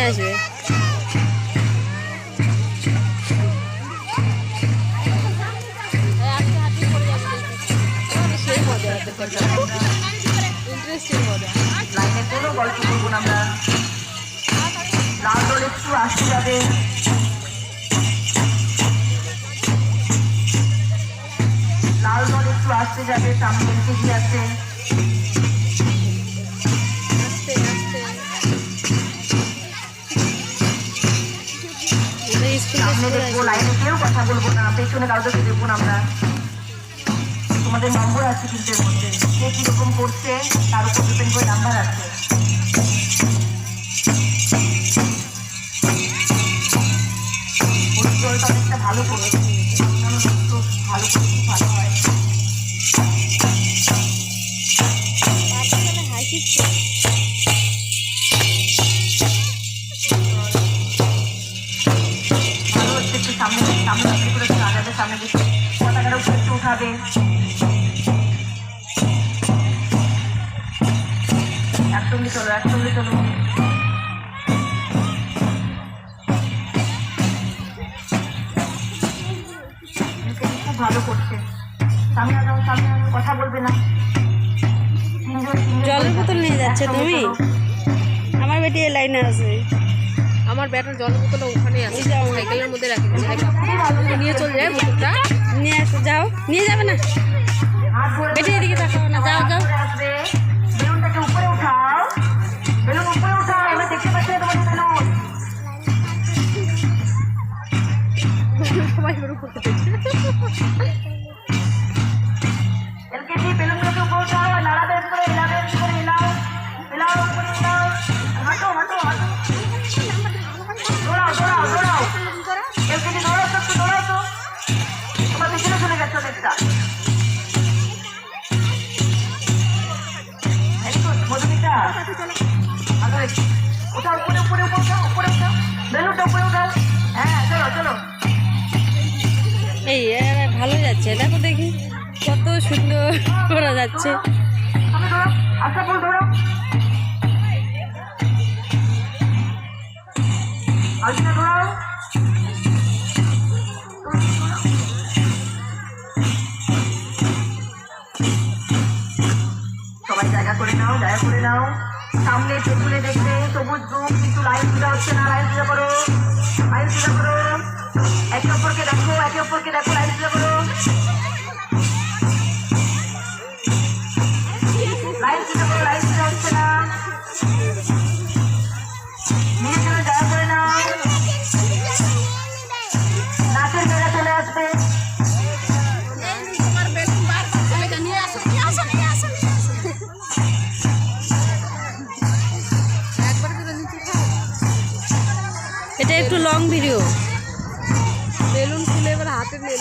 আসবে। সেই মজা ইন্টারেস্টিং মজা। লাইনে কোনো গল্প করবো না আমরা। লাল দল একটু আসতে যাবে, লাল দল একটু আসতে যাবে, সামনে এলকেজি আছে। সামনে দেখবো, লাইনে কেউ কথা বলবো না, পেছনে কাউকে দেখবো না আমরা। তোমাদের নম্বর আছে কিন্তু এর মধ্যে, কে কিরকম করছে তার উপর ডিপেন্ড করে নাম্বার আছে। পরিচয়টা অনেকটা ভালো করে ভালো করে ভালো হয়। ভালো হচ্ছে, একটু সামনে সামনে করে একটু আগাবে, সামনে দিকে পতাকার উপরে একটু উঠাবে। একসঙ্গে চলো, একসঙ্গে চলো। খুব ভালো করছে। সামনে যাও, সামনে কথা বলবে না। জলের বোতল নিয়ে যাচ্ছে তুমি? আমার বেটি এই লাইনে আছে। আমার ব্যাটার জলের বোতল ওখানে আছে, সাইকেলের মধ্যে রাখি নিয়ে চলে যায় বোতলটা। নিয়ে আসো, যাও, নিয়ে যাবে না বেটি, এদিকে তাকাও না, যাও যাও। বেলুনটাকে উপরে উঠাও, বেলুন উপরে উঠাও, এবার দেখতে পাচ্ছি না তোমাদের বেলুন। সবাই বেরো করতে পেরেছে। এলকেজি বেলুনগুলোকে উপরে উঠাও, নাড়া বের করে এলাও, বের করে এলাও, এলাও উপরে এলাও, হাঁটো হাঁটো হাঁটো, দৌড়াও দৌড়াও দৌড়াও। এলকেজি দৌড়াও তো, একটু দৌড়াও তো, তোমার পিছনে চলে গেছে অনেকটা। মধুমিতা ভালো হয়েছে, ওঠাও উপরে উপরে উপরে উঠাও, উপরে উঠাও, বেলুনটা উপরে উঠাও। হ্যাঁ চলো চলো। এই ভালো যাচ্ছে, দেখো দেখি কত সুন্দর করা যাচ্ছে। আমি দৌড়াও, আশা বল দৌড়াও। আলপিনা দৌড়াও। সবাই জায়গা করে নাও, জায়গা করে নাও। সামনে টেবিলে দেখবে সবুজ গ্রুপ, কিন্তু লাইন সোজা হচ্ছে না, লাইন সোজা করো, লাইন সোজা করো। একে অপরকে দেখো, একে অপরকে দেখো, লাইন সোজা করো, লাইন সোজা করো, লাইন সোজা হচ্ছে না। নিজের জন্য জায়গা করে নাও। নাচের মেয়েরা চলে আসবে। এটা একটু লং ভিডিও। বেলুন খুলে এবার হাতে নিয়ে